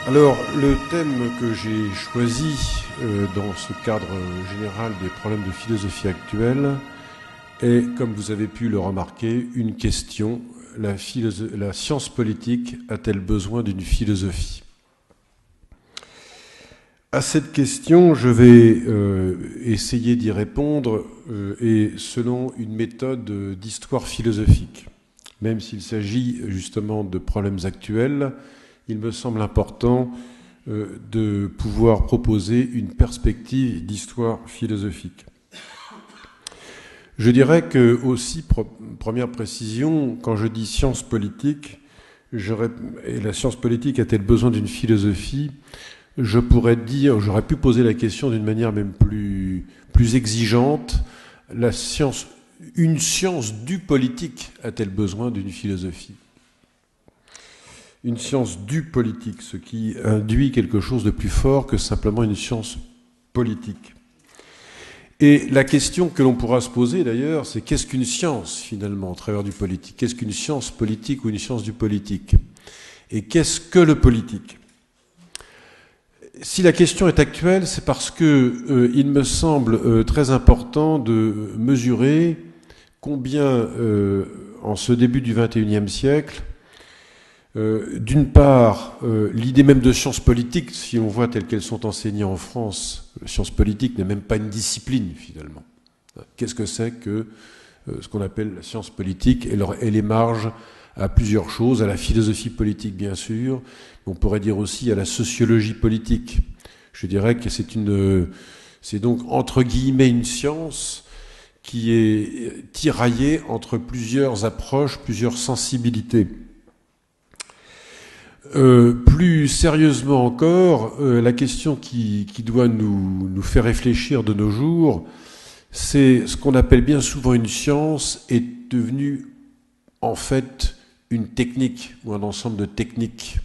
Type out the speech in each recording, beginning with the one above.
Alors, le thème que j'ai choisi dans ce cadre général des problèmes de philosophie actuelle est, comme vous avez pu le remarquer, une question. La science politique a-t-elle besoin d'une philosophie ? À cette question, je vais essayer d'y répondre et selon une méthode d'histoire philosophique. Même s'il s'agit justement de problèmes actuels, il me semble important de pouvoir proposer une perspective d'histoire philosophique. Je dirais que aussi, première précision, quand je dis science politique, et la science politique a-t-elle besoin d'une philosophie ? Je pourrais dire, j'aurais pu poser la question d'une manière même plus exigeante, une science du politique a-t-elle besoin d'une philosophie ? Une science du politique, ce qui induit quelque chose de plus fort que simplement une science politique. Et la question que l'on pourra se poser d'ailleurs, c'est qu'est-ce qu'une science finalement au travers du politique ? Qu'est-ce qu'une science politique ou une science du politique ? Et qu'est-ce que le politique ? Si la question est actuelle, c'est parce que il me semble très important de mesurer combien, en ce début du XXIe siècle, d'une part, l'idée même de sciences politiques, si on voit telles qu'elles sont enseignées en France, sciences politiques n'est même pas une discipline finalement. Qu'est-ce que c'est que ce qu'on appelle la science politique ? Elle émarge à plusieurs choses, à la philosophie politique bien sûr, mais on pourrait dire aussi à la sociologie politique. Je dirais que c'est donc entre guillemets une science qui est tiraillée entre plusieurs approches, plusieurs sensibilités. Plus sérieusement encore, la question qui doit nous faire réfléchir de nos jours, c'est ce qu'on appelle bien souvent une science est devenue en fait une technique ou un ensemble de techniques.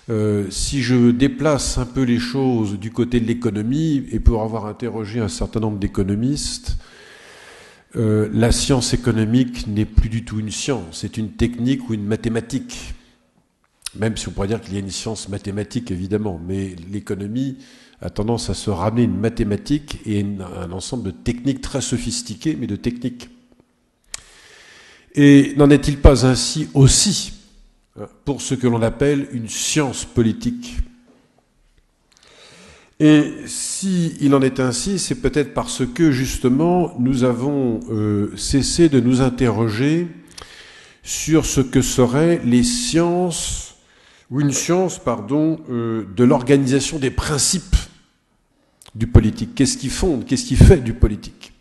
Si je déplace un peu les choses du côté de l'économie, et pour avoir interrogé un certain nombre d'économistes, la science économique n'est plus du tout une science, c'est une technique ou une mathématique. Même si on pourrait dire qu'il y a une science mathématique, évidemment, mais l'économie a tendance à se ramener une mathématique et un ensemble de techniques très sophistiquées, mais de techniques. Et n'en est-il pas ainsi aussi pour ce que l'on appelle une science politique ? Et s'il en est ainsi, c'est peut-être parce que, justement, nous avons cessé de nous interroger sur ce que seraient les sciences ou une science, de l'organisation des principes du politique. Qu'est-ce qui fonde, qu'est-ce qui fait du politique ?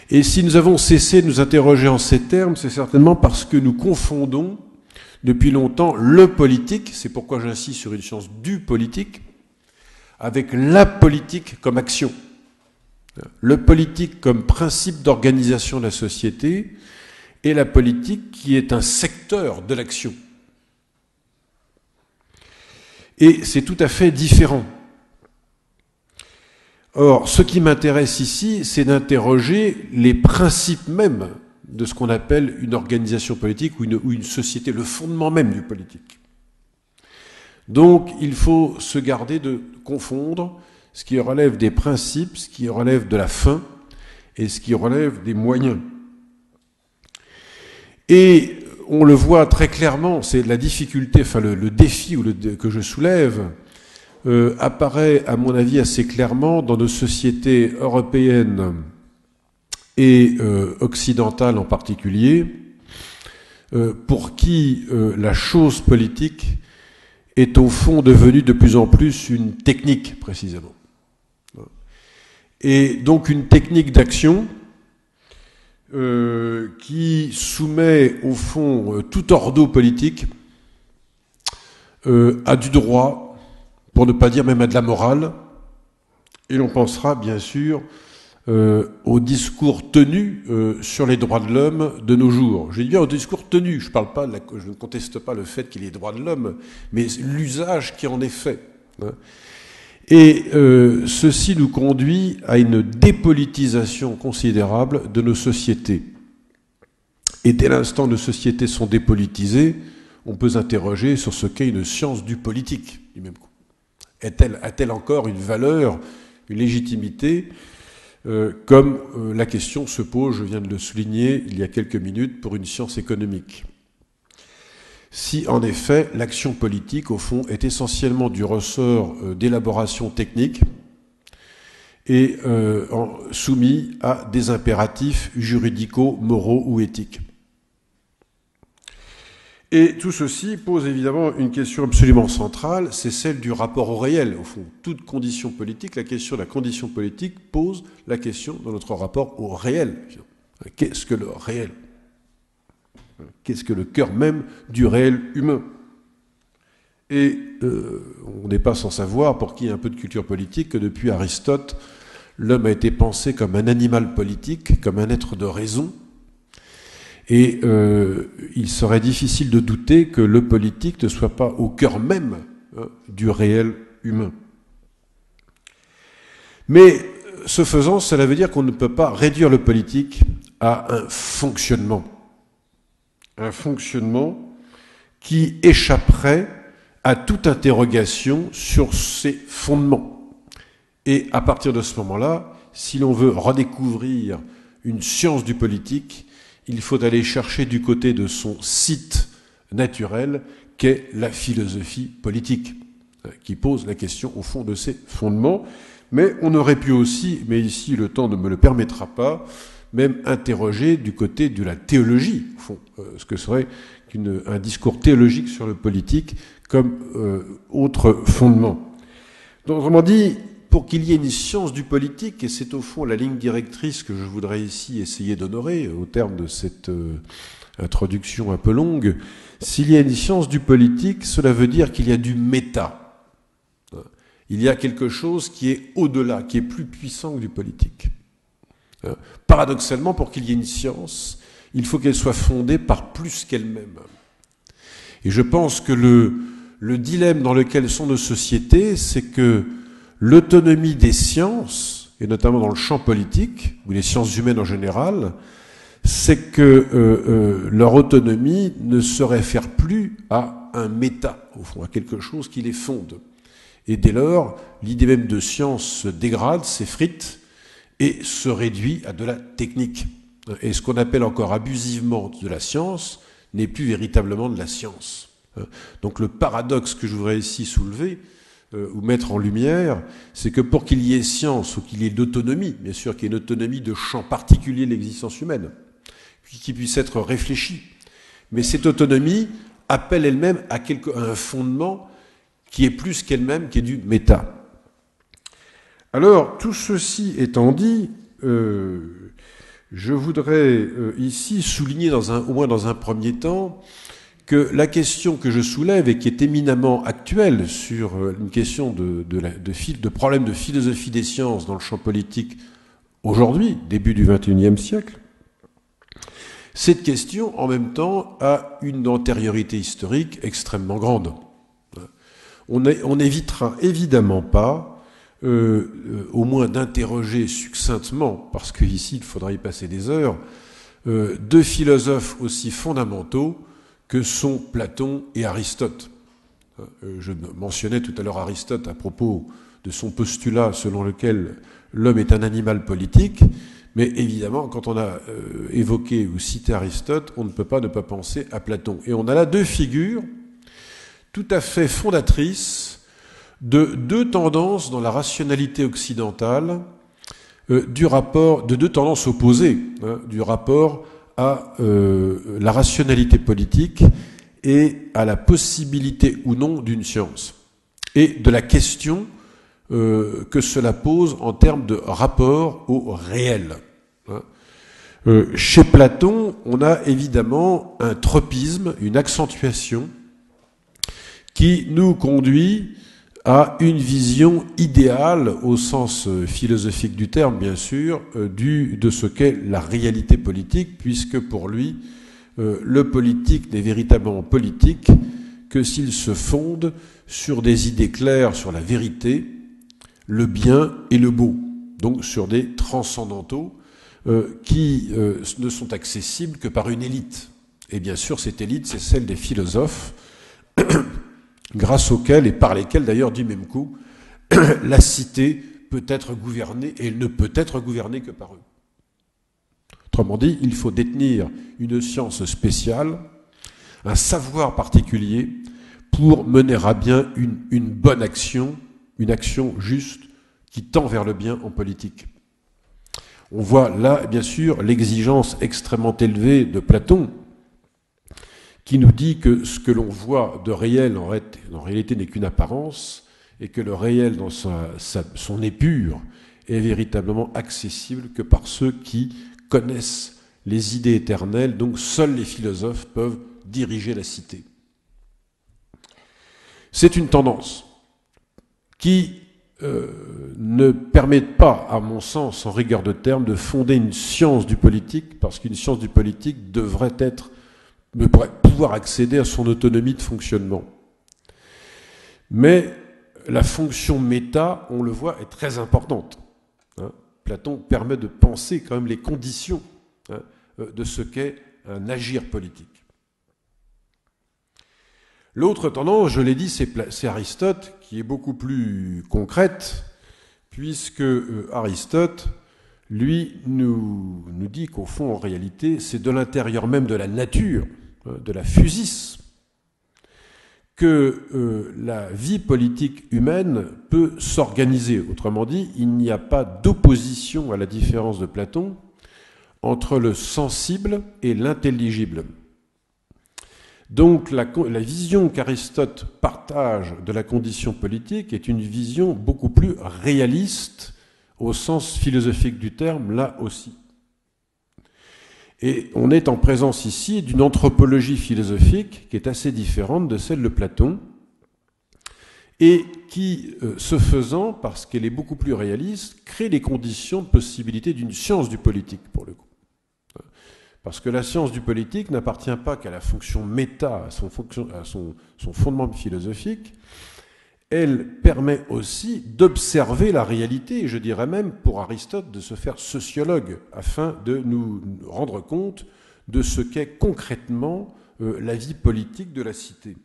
Et si nous avons cessé de nous interroger en ces termes, c'est certainement parce que nous confondons depuis longtemps le politique, c'est pourquoi j'insiste sur une science du politique, avec la politique comme action. Le politique comme principe d'organisation de la société et la politique qui est un secteur de l'action. Et c'est tout à fait différent. Or, ce qui m'intéresse ici, c'est d'interroger les principes mêmes de ce qu'on appelle une organisation politique ou une société, le fondement même du politique. Donc, il faut se garder de confondre ce qui relève des principes, ce qui relève de la fin et ce qui relève des moyens. Et on le voit très clairement, c'est la difficulté, le défi que je soulève apparaît, à mon avis, assez clairement dans nos sociétés européennes et occidentales en particulier, pour qui la chose politique est au fond devenue de plus en plus une technique, précisément. Et donc une technique d'action qui soumet au fond tout ordo politique à du droit, pour ne pas dire même à de la morale, et l'on pensera bien sûr au discours tenu sur les droits de l'homme de nos jours. Je dis bien au discours tenu, je ne conteste pas le fait qu'il y ait des droits de l'homme, mais l'usage qui en est fait. Et ceci nous conduit à une dépolitisation considérable de nos sociétés. Et dès l'instant où nos sociétés sont dépolitisées, on peut s'interroger sur ce qu'est une science du politique, du même coup. A-t-elle encore une valeur, une légitimité, comme la question se pose, je viens de le souligner il y a quelques minutes, pour une science économique? Si, en effet, l'action politique, au fond, est essentiellement du ressort d'élaboration technique et soumis à des impératifs juridicaux, moraux ou éthiques. Et tout ceci pose évidemment une question absolument centrale, c'est celle du rapport au réel. Au fond, toute condition politique, la question de la condition politique pose la question de notre rapport au réel. Qu'est-ce que le réel? Qu'est-ce que le cœur même du réel humain? Et on n'est pas sans savoir, pour qui a un peu de culture politique, que depuis Aristote, l'homme a été pensé comme un animal politique, comme un être de raison. Et il serait difficile de douter que le politique ne soit pas au cœur même du réel humain. Mais ce faisant, cela veut dire qu'on ne peut pas réduire le politique à un fonctionnement qui échapperait à toute interrogation sur ses fondements. Et à partir de ce moment-là, si l'on veut redécouvrir une science du politique, il faut aller chercher du côté de son site naturel, qu'est la philosophie politique, qui pose la question au fond de ses fondements. Mais on aurait pu aussi, mais ici le temps ne me le permettra pas, même interroger du côté de la théologie, au fond, ce que serait un discours théologique sur le politique comme autre fondement. Donc, autrement dit, pour qu'il y ait une science du politique, et c'est au fond la ligne directrice que je voudrais ici essayer d'honorer au terme de cette introduction un peu longue, s'il y a une science du politique, cela veut dire qu'il y a du méta. Il y a quelque chose qui est au-delà, qui est plus puissant que du politique. Paradoxalement, pour qu'il y ait une science, il faut qu'elle soit fondée par plus qu'elle-même. Et je pense que le dilemme dans lequel sont nos sociétés, c'est que l'autonomie des sciences, et notamment dans le champ politique, ou les sciences humaines en général, c'est que leur autonomie ne se réfère plus à un méta, au fond, à quelque chose qui les fonde. Et dès lors, l'idée même de science se dégrade, s'effrite, et se réduit à de la technique. Et ce qu'on appelle encore abusivement de la science n'est plus véritablement de la science. Donc le paradoxe que je voudrais ici soulever, ou mettre en lumière, c'est que pour qu'il y ait science, ou qu'il y ait d'autonomie, bien sûr qu'il y ait une autonomie de champ particulier de l'existence humaine, qui puisse être réfléchie. Mais cette autonomie appelle elle-même à un fondement qui est plus qu'elle-même, qui est du méta. Alors, tout ceci étant dit, je voudrais ici souligner, au moins dans un premier temps, que la question que je soulève et qui est éminemment actuelle sur une question de problème de philosophie des sciences dans le champ politique aujourd'hui, début du XXIe siècle, cette question, en même temps, a une antériorité historique extrêmement grande. On n'évitera évidemment pas au moins d'interroger succinctement, parce qu'ici il faudra y passer des heures, deux philosophes aussi fondamentaux que sont Platon et Aristote. Je mentionnais tout à l'heure Aristote à propos de son postulat selon lequel l'homme est un animal politique, mais évidemment, quand on a évoqué ou cité Aristote, on ne peut pas ne pas penser à Platon. Et on a là deux figures tout à fait fondatrices de deux tendances dans la rationalité occidentale, de deux tendances opposées, du rapport à la rationalité politique et à la possibilité ou non d'une science, et de la question que cela pose en termes de rapport au réel. Chez Platon, on a évidemment un tropisme, une accentuation qui nous conduit à une vision idéale, au sens philosophique du terme, bien sûr, de ce qu'est la réalité politique, puisque pour lui, le politique n'est véritablement politique que s'il se fonde sur des idées claires sur la vérité, le bien et le beau, donc sur des transcendantaux qui ne sont accessibles que par une élite. Et bien sûr, cette élite, c'est celle des philosophes, grâce auxquels et par lesquels, d'ailleurs, du même coup, la cité peut être gouvernée, et elle ne peut être gouvernée que par eux. Autrement dit, il faut détenir une science spéciale, un savoir particulier, pour mener à bien une bonne action, une action juste, qui tend vers le bien en politique. On voit là, bien sûr, l'exigence extrêmement élevée de Platon, qui nous dit que ce que l'on voit de réel, en réalité, n'est qu'une apparence, et que le réel, dans son épure, est véritablement accessible que par ceux qui connaissent les idées éternelles, donc seuls les philosophes peuvent diriger la cité. C'est une tendance qui ne permet pas, à mon sens, en rigueur de terme, de fonder une science du politique, parce qu'une science du politique devrait pouvoir accéder à son autonomie de fonctionnement. Mais la fonction méta, on le voit, est très importante. Platon permet de penser quand même les conditions de ce qu'est un agir politique. L'autre tendance, je l'ai dit, c'est Aristote, qui est beaucoup plus concrète, puisque Aristote, lui, nous dit qu'au fond, en réalité, c'est de l'intérieur même de la nature, de la physis, que la vie politique humaine peut s'organiser. Autrement dit, il n'y a pas d'opposition, à la différence de Platon, entre le sensible et l'intelligible. Donc la vision qu'Aristote partage de la condition politique est une vision beaucoup plus réaliste au sens philosophique du terme, là aussi. Et on est en présence ici d'une anthropologie philosophique qui est assez différente de celle de Platon et qui, ce faisant, parce qu'elle est beaucoup plus réaliste, crée les conditions de possibilité d'une science du politique, pour le coup. Parce que la science du politique n'appartient pas qu'à la fonction méta, à son fondement philosophique, elle permet aussi d'observer la réalité, et je dirais même, pour Aristote, de se faire sociologue, afin de nous rendre compte de ce qu'est concrètement la vie politique de la cité,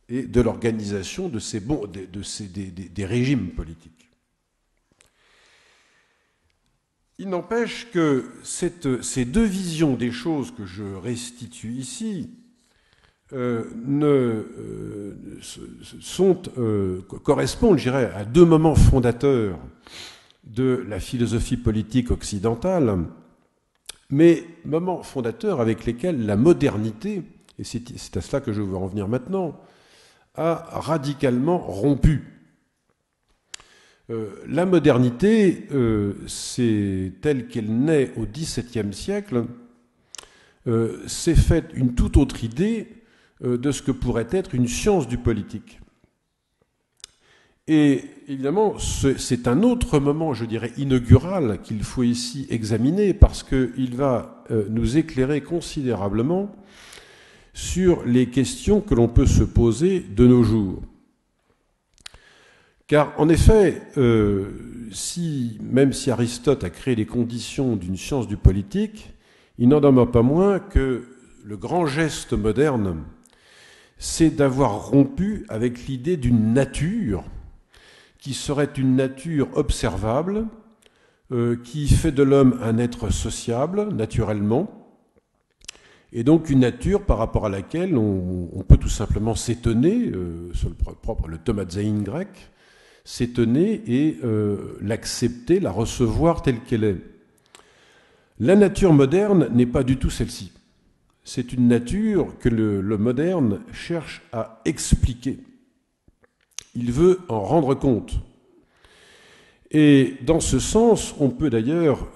et de l'organisation des régimes politiques. Il n'empêche que ces deux visions des choses que je restitue ici correspondent, je dirais, à deux moments fondateurs de la philosophie politique occidentale, mais moments fondateurs avec lesquels la modernité, et c'est à cela que je veux en venir maintenant, a radicalement rompu. La modernité, c'est telle qu'elle naît au XVIIe siècle, s'est faite une toute autre idée de ce que pourrait être une science du politique. Et évidemment, c'est un autre moment, je dirais, inaugural qu'il faut ici examiner parce qu'il va nous éclairer considérablement sur les questions que l'on peut se poser de nos jours. Car en effet, même si Aristote a créé les conditions d'une science du politique, il n'en demeure pas moins que le grand geste moderne, c'est d'avoir rompu avec l'idée d'une nature qui serait une nature observable, qui fait de l'homme un être sociable, naturellement, et donc une nature par rapport à laquelle on peut tout simplement s'étonner, sur le tomatzein grec, s'étonner et l'accepter, la recevoir telle qu'elle est. La nature moderne n'est pas du tout celle-ci. C'est une nature que le moderne cherche à expliquer. Il veut en rendre compte. Et dans ce sens, on peut d'ailleurs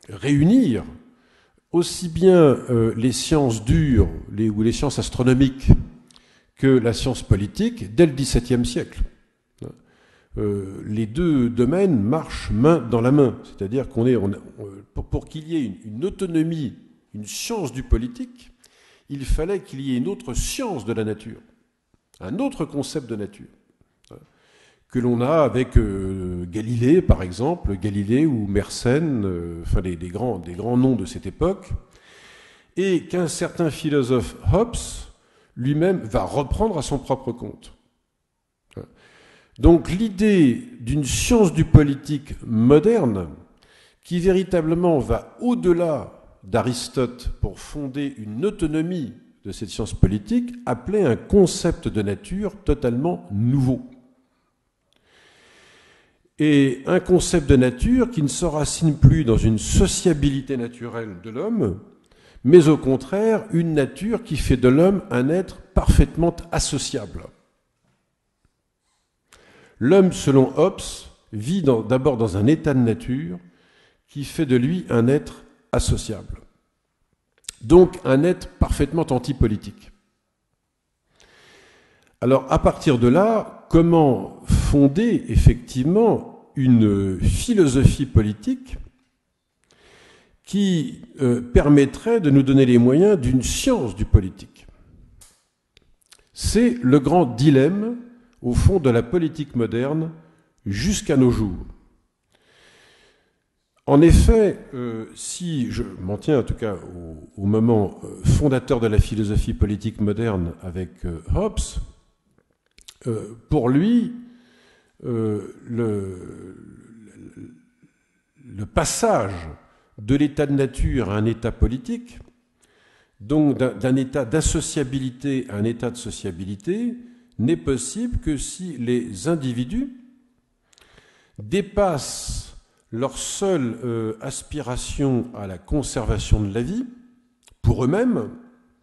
réunir aussi bien les sciences dures ou les sciences astronomiques que la science politique dès le XVIIe siècle. Les deux domaines marchent main dans la main. C'est-à-dire pour qu'il y ait une autonomie, une science du politique, il fallait qu'il y ait une autre science de la nature, un autre concept de nature, que l'on a avec Galilée, par exemple, Galilée ou Mersenne, enfin des grands noms de cette époque, et qu'un certain philosophe Hobbes lui-même va reprendre à son propre compte. Donc l'idée d'une science du politique moderne qui véritablement va au-delà d'Aristote pour fonder une autonomie de cette science politique appelait un concept de nature totalement nouveau. Et un concept de nature qui ne s'enracine plus dans une sociabilité naturelle de l'homme, mais au contraire une nature qui fait de l'homme un être parfaitement associable. L'homme, selon Hobbes, vit d'abord dans un état de nature qui fait de lui un être associable. Donc un être parfaitement antipolitique. Alors à partir de là, comment fonder effectivement une philosophie politique qui permettrait de nous donner les moyens d'une science du politique? C'est le grand dilemme, au fond, de la politique moderne jusqu'à nos jours. En effet, si je m'en tiens en tout cas au moment fondateur de la philosophie politique moderne avec Hobbes, pour lui, le passage de l'état de nature à un état politique, donc d'un état d'associabilité à un état de sociabilité, n'est possible que si les individus dépassent leur seule aspiration à la conservation de la vie pour eux-mêmes,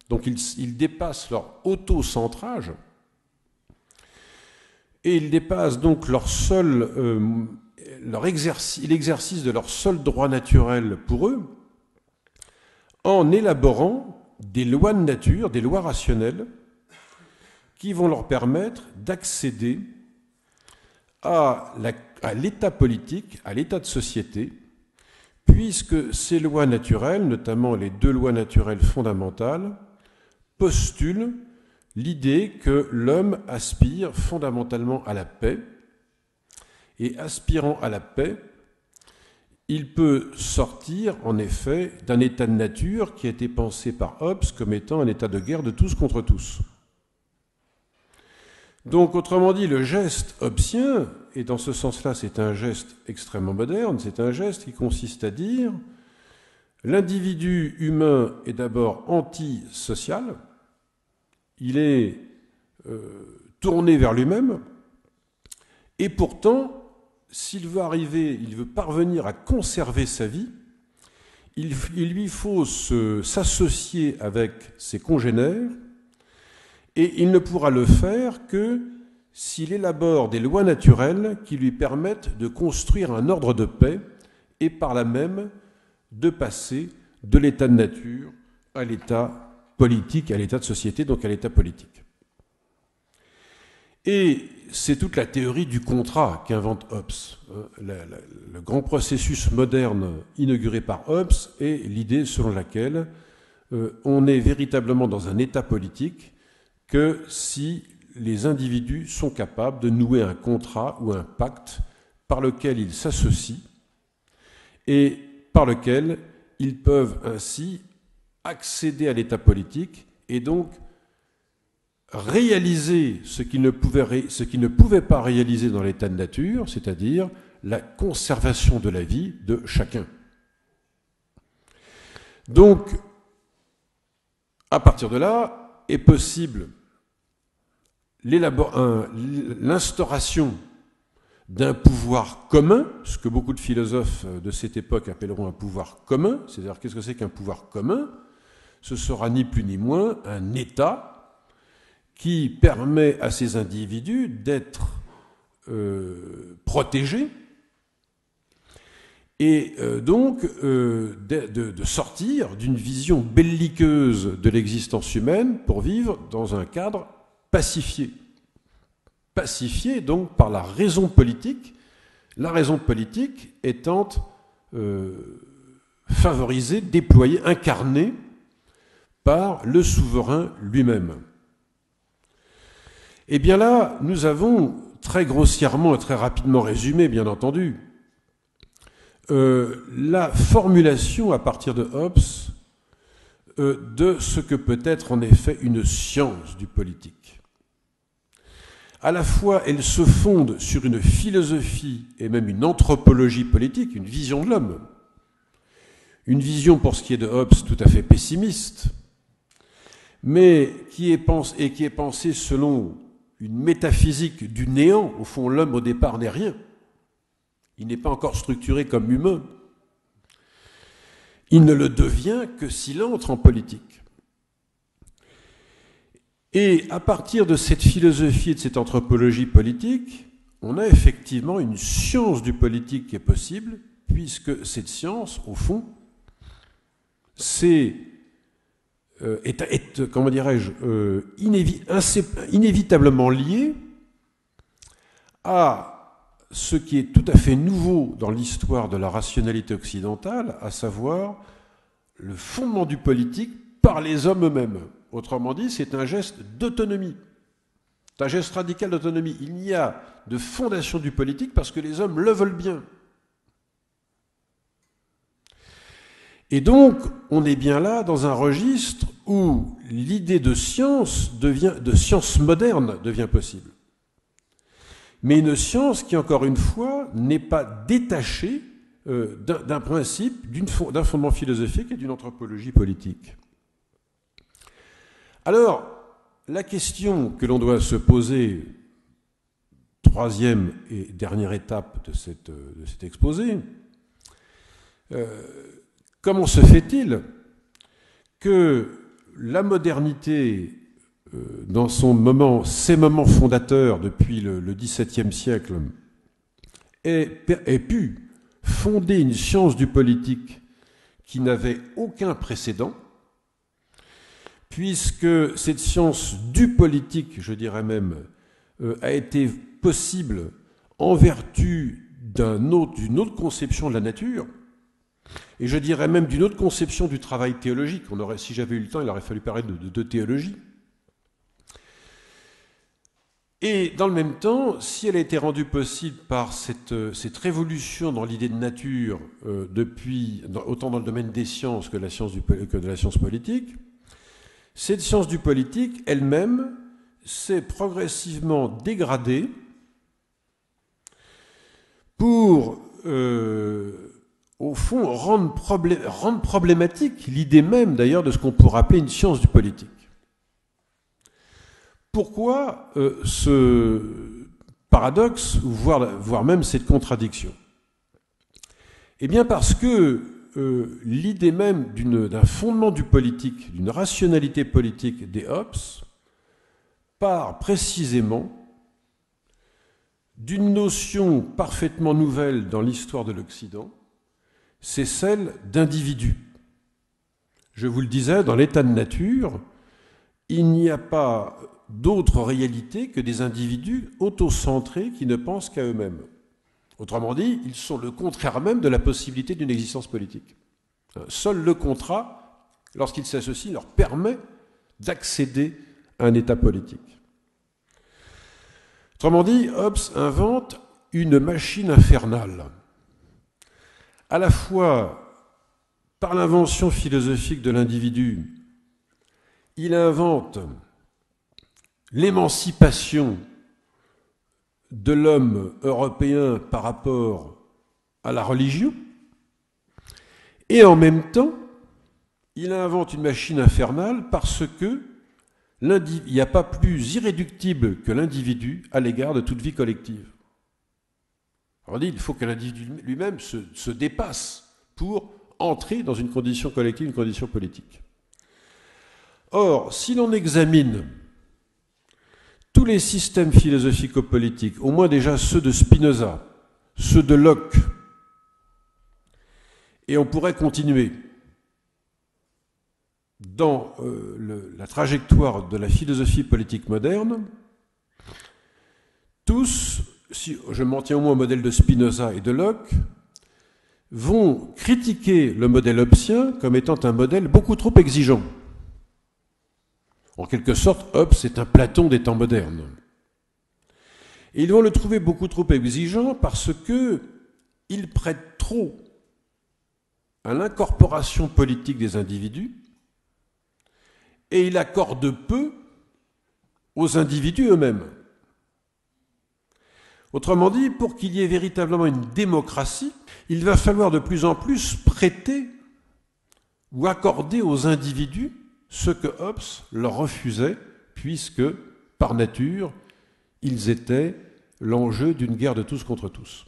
donc ils dépassent leur autocentrage, et ils dépassent donc l'exercice de leur seul droit naturel pour eux, en élaborant des lois de nature, des lois rationnelles, qui vont leur permettre d'accéder à l'état politique, à l'état de société, puisque ces lois naturelles, notamment les deux lois naturelles fondamentales, postulent l'idée que l'homme aspire fondamentalement à la paix, et aspirant à la paix, il peut sortir, en effet, d'un état de nature qui a été pensé par Hobbes comme étant un état de guerre de tous contre tous. Donc, autrement dit, le geste hobbesien, et dans ce sens-là, c'est un geste extrêmement moderne, c'est un geste qui consiste à dire l'individu humain est d'abord antisocial, il est tourné vers lui-même, et pourtant, s'il veut parvenir à conserver sa vie, il lui faut s'associer avec ses congénères, et il ne pourra le faire que s'il élabore des lois naturelles qui lui permettent de construire un ordre de paix et par là même de passer de l'état de nature à l'état politique, à l'état de société, donc à l'état politique. Et c'est toute la théorie du contrat qu'invente Hobbes. Le grand processus moderne inauguré par Hobbes est l'idée selon laquelle on est véritablement dans un état politique que si les individus sont capables de nouer un contrat ou un pacte par lequel ils s'associent et par lequel ils peuvent ainsi accéder à l'état politique et donc réaliser ce qu'ils ne pouvaient pas réaliser dans l'état de nature, c'est-à-dire la conservation de la vie de chacun. Donc, à partir de là, est possible l'instauration d'un pouvoir commun, ce que beaucoup de philosophes de cette époque appelleront un pouvoir commun, c'est-à-dire qu'est-ce que c'est qu'un pouvoir commun? Ce sera ni plus ni moins un État qui permet à ces individus d'être protégés et donc de sortir d'une vision belliqueuse de l'existence humaine pour vivre dans un cadre pacifié. Pacifié donc par la raison politique étant favorisée, déployée, incarnée par le souverain lui-même. Eh bien là, nous avons très grossièrement et très rapidement résumé, bien entendu, la formulation à partir de Hobbes de ce que peut être en effet une science du politique. À la fois, elle se fonde sur une philosophie et même une anthropologie politique, une vision de l'homme. Une vision, pour ce qui est de Hobbes, tout à fait pessimiste, mais qui est pensée selon une métaphysique du néant. Au fond, l'homme, au départ, n'est rien. Il n'est pas encore structuré comme humain. Il ne le devient que s'il entre en politique. Et à partir de cette philosophie et de cette anthropologie politique, on a effectivement une science du politique qui est possible, puisque cette science, au fond, comment dirais-je, inévitablement liée à ce qui est tout à fait nouveau dans l'histoire de la rationalité occidentale, à savoir le fondement du politique par les hommes eux-mêmes. Autrement dit, c'est un geste d'autonomie. C'est un geste radical d'autonomie. Il n'y a de fondation du politique parce que les hommes le veulent bien. Et donc, on est bien là dans un registre où l'idée de science moderne devient possible. Mais une science qui, encore une fois, n'est pas détachée d'un principe, d'un fondement philosophique et d'une anthropologie politique. Alors, la question que l'on doit se poser, troisième et dernière étape de cet exposé, comment se fait-il que la modernité, dans ses moments fondateurs depuis le XVIIe siècle, ait pu fonder une science du politique qui n'avait aucun précédent, puisque cette science du politique, je dirais même, a été possible en vertu d'une autre conception de la nature, et je dirais même d'une autre conception du travail théologique. Si j'avais eu le temps, il aurait fallu parler de théologie. Et dans le même temps, si elle a été rendue possible par cette révolution dans l'idée de nature, autant dans le domaine des sciences que de la science politique, cette science du politique elle-même s'est progressivement dégradée pour, au fond, rendre problématique l'idée même d'ailleurs de ce qu'on pourrait appeler une science du politique. Pourquoi ce paradoxe, voire même cette contradiction? Eh bien parce que l'idée même d'un fondement du politique, d'une rationalité politique des Hobbes, part précisément d'une notion parfaitement nouvelle dans l'histoire de l'Occident, c'est celle d'individu. Je vous le disais, dans l'état de nature, il n'y a pas d'autre réalité que des individus autocentrés qui ne pensent qu'à eux-mêmes. Autrement dit, ils sont le contraire même de la possibilité d'une existence politique. Seul le contrat, lorsqu'il s'associe, leur permet d'accéder à un état politique. Autrement dit, Hobbes invente une machine infernale, à la fois par l'invention philosophique de l'individu, il invente l'émancipation de l'homme européen par rapport à la religion, et en même temps, il invente une machine infernale parce que il n'y a pas plus irréductible que l'individu à l'égard de toute vie collective. On dit qu'il faut que l'individu lui-même se dépasse pour entrer dans une condition collective, une condition politique. Or, si l'on examine tous les systèmes philosophico-politiques, au moins déjà ceux de Spinoza, ceux de Locke, et on pourrait continuer dans la trajectoire de la philosophie politique moderne, tous, si je m'en tiens au moins au modèle de Spinoza et de Locke, vont critiquer le modèle hobbesien comme étant un modèle beaucoup trop exigeant. En quelque sorte, Hobbes est un Platon des temps modernes. Et ils vont le trouver beaucoup trop exigeant parce qu'il prête trop à l'incorporation politique des individus et il accorde peu aux individus eux-mêmes. Autrement dit, pour qu'il y ait véritablement une démocratie, il va falloir de plus en plus prêter ou accorder aux individus ce que Hobbes leur refusait, puisque, par nature, ils étaient l'enjeu d'une guerre de tous contre tous.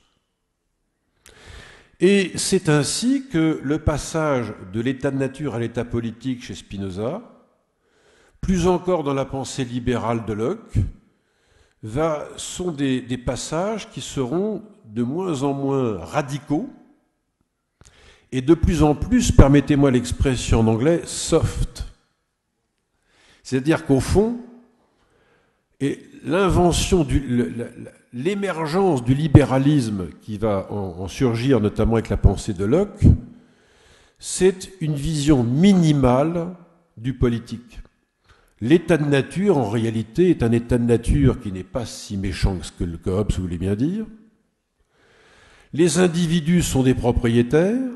Et c'est ainsi que le passage de l'état de nature à l'état politique chez Spinoza, plus encore dans la pensée libérale de Locke, sont des passages qui seront de moins en moins radicaux et de plus en plus, permettez-moi l'expression en anglais, soft. C'est-à-dire qu'au fond, l'émergence du libéralisme qui va en surgir, notamment avec la pensée de Locke, c'est une vision minimale du politique. L'état de nature, en réalité, est un état de nature qui n'est pas si méchant que le Hobbes voulait bien dire. Les individus sont des propriétaires,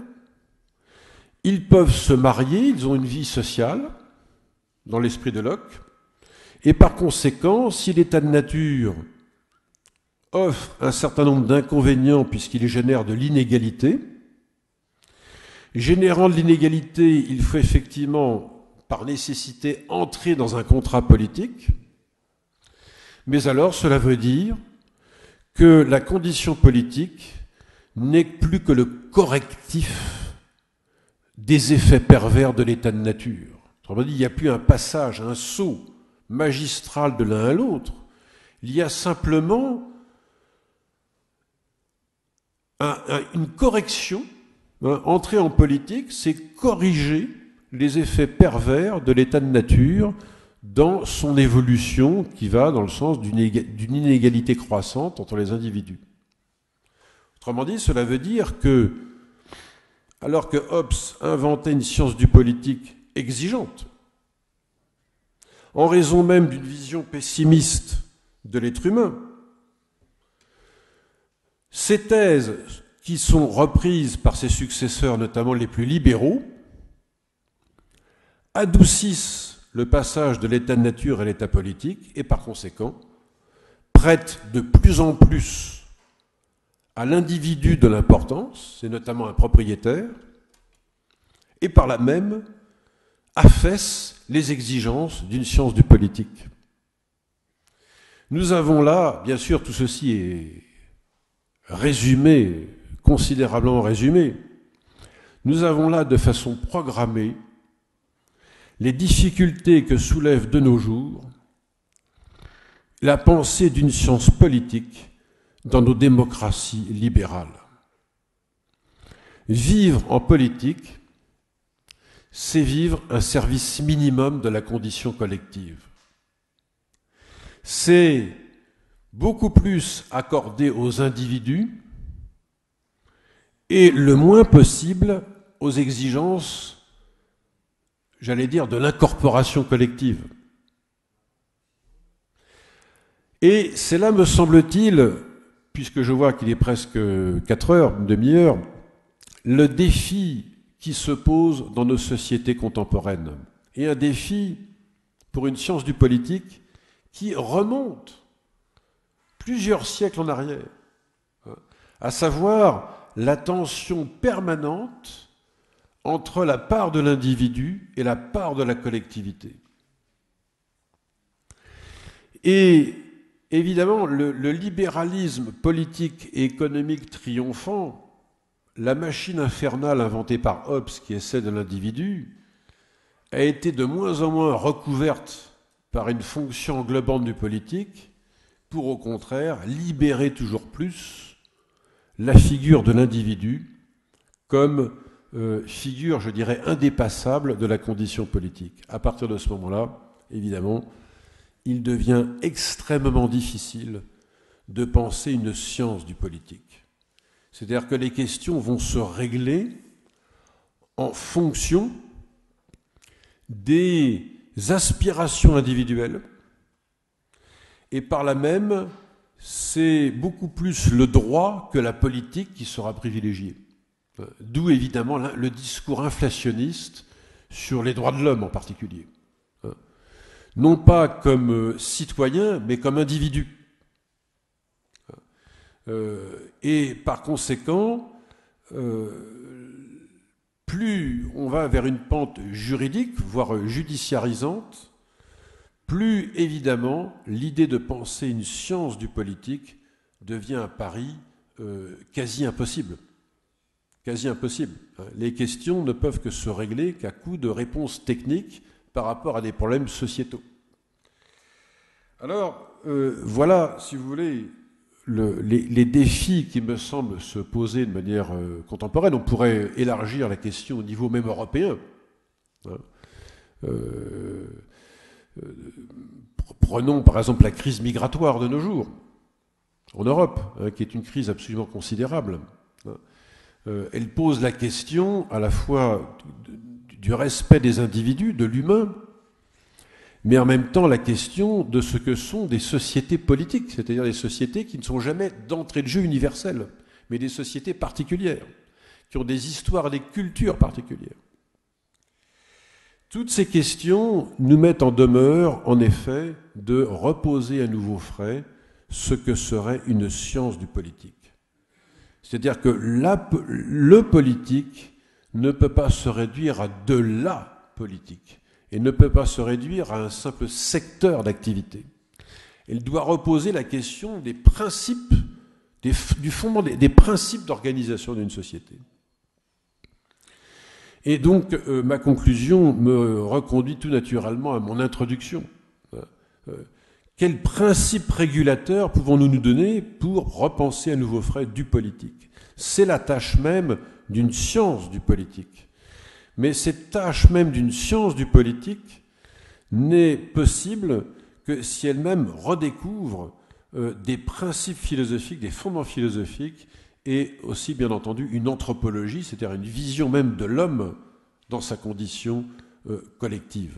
ils peuvent se marier, ils ont une vie sociale, dans l'esprit de Locke, et par conséquent, si l'état de nature offre un certain nombre d'inconvénients puisqu'il génère de l'inégalité, générant de l'inégalité, il faut effectivement, par nécessité, entrer dans un contrat politique, mais alors cela veut dire que la condition politique n'est plus que le correctif des effets pervers de l'état de nature. Autrement dit, il n'y a plus un passage, un saut magistral de l'un à l'autre. Il y a simplement une correction. Entrer en politique, c'est corriger les effets pervers de l'état de nature dans son évolution qui va dans le sens d'une inégalité croissante entre les individus. Autrement dit, cela veut dire que, alors que Hobbes inventait une science du politique exigeante, en raison même d'une vision pessimiste de l'être humain, ces thèses qui sont reprises par ses successeurs, notamment les plus libéraux, adoucissent le passage de l'état de nature à l'état politique et par conséquent prêtent de plus en plus à l'individu de l'importance, c'est notamment un propriétaire, et par là même affaissent les exigences d'une science du politique. Nous avons là, bien sûr, tout ceci est résumé, considérablement résumé, nous avons là de façon programmée les difficultés que soulève de nos jours la pensée d'une science politique dans nos démocraties libérales. Vivre en politique, c'est vivre un service minimum de la condition collective. C'est beaucoup plus accordé aux individus et le moins possible aux exigences, j'allais dire, de l'incorporation collective. Et c'est là, me semble-t-il, puisque je vois qu'il est presque 4 heures, une demi-heure, le défi qui se pose dans nos sociétés contemporaines. Et un défi pour une science du politique qui remonte plusieurs siècles en arrière, à savoir la tension permanente entre la part de l'individu et la part de la collectivité. Et évidemment, le libéralisme politique et économique triomphant, la machine infernale inventée par Hobbes, qui est celle de l'individu, a été de moins en moins recouverte par une fonction englobante du politique, pour au contraire libérer toujours plus la figure de l'individu comme figure, je dirais, indépassable de la condition politique. À partir de ce moment-là, évidemment, il devient extrêmement difficile de penser une science du politique. C'est-à-dire que les questions vont se régler en fonction des aspirations individuelles et par là même, c'est beaucoup plus le droit que la politique qui sera privilégiée. D'où évidemment le discours inflationniste sur les droits de l'homme en particulier. non pas comme citoyen, mais comme individu. Et par conséquent, plus on va vers une pente juridique, voire judiciarisante, plus évidemment l'idée de penser une science du politique devient un pari quasi impossible. Quasi impossible. Les questions ne peuvent que se régler qu'à coup de réponses techniques par rapport à des problèmes sociétaux. Alors, voilà, si vous voulez, les défis qui me semblent se poser de manière contemporaine. On pourrait élargir la question au niveau même européen. Prenons par exemple la crise migratoire de nos jours, en Europe, qui est une crise absolument considérable. Elle pose la question à la fois du respect des individus, de l'humain, mais en même temps la question de ce que sont des sociétés politiques, c'est-à-dire des sociétés qui ne sont jamais d'entrée de jeu universelle, mais des sociétés particulières, qui ont des histoires, des cultures particulières. Toutes ces questions nous mettent en demeure, en effet, de reposer à nouveau frais ce que serait une science du politique. C'est-à-dire que le politique ne peut pas se réduire à de la politique et ne peut pas se réduire à un simple secteur d'activité. Elle doit reposer la question des principes, du fondement des principes d'organisation d'une société. Et donc, ma conclusion me reconduit tout naturellement à mon introduction. Quels principes régulateurs pouvons-nous nous donner pour repenser à nouveau frais du politique? C'est la tâche même d'une science du politique. Mais cette tâche même d'une science du politique n'est possible que si elle-même redécouvre des principes philosophiques, des fondements philosophiques, et aussi, bien entendu, une anthropologie, c'est-à-dire une vision même de l'homme dans sa condition collective.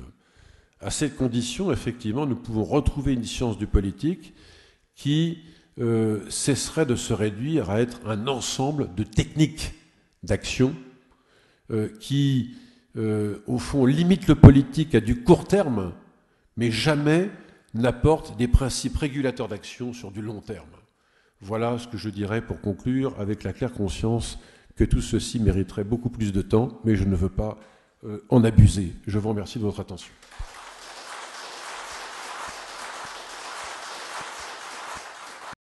À cette condition, effectivement, nous pouvons retrouver une science du politique qui cesserait de se réduire à être un ensemble de techniques d'action qui, au fond, limite le politique à du court terme, mais jamais n'apporte des principes régulateurs d'action sur du long terme. Voilà ce que je dirais pour conclure, avec la claire conscience que tout ceci mériterait beaucoup plus de temps, mais je ne veux pas en abuser. Je vous remercie de votre attention.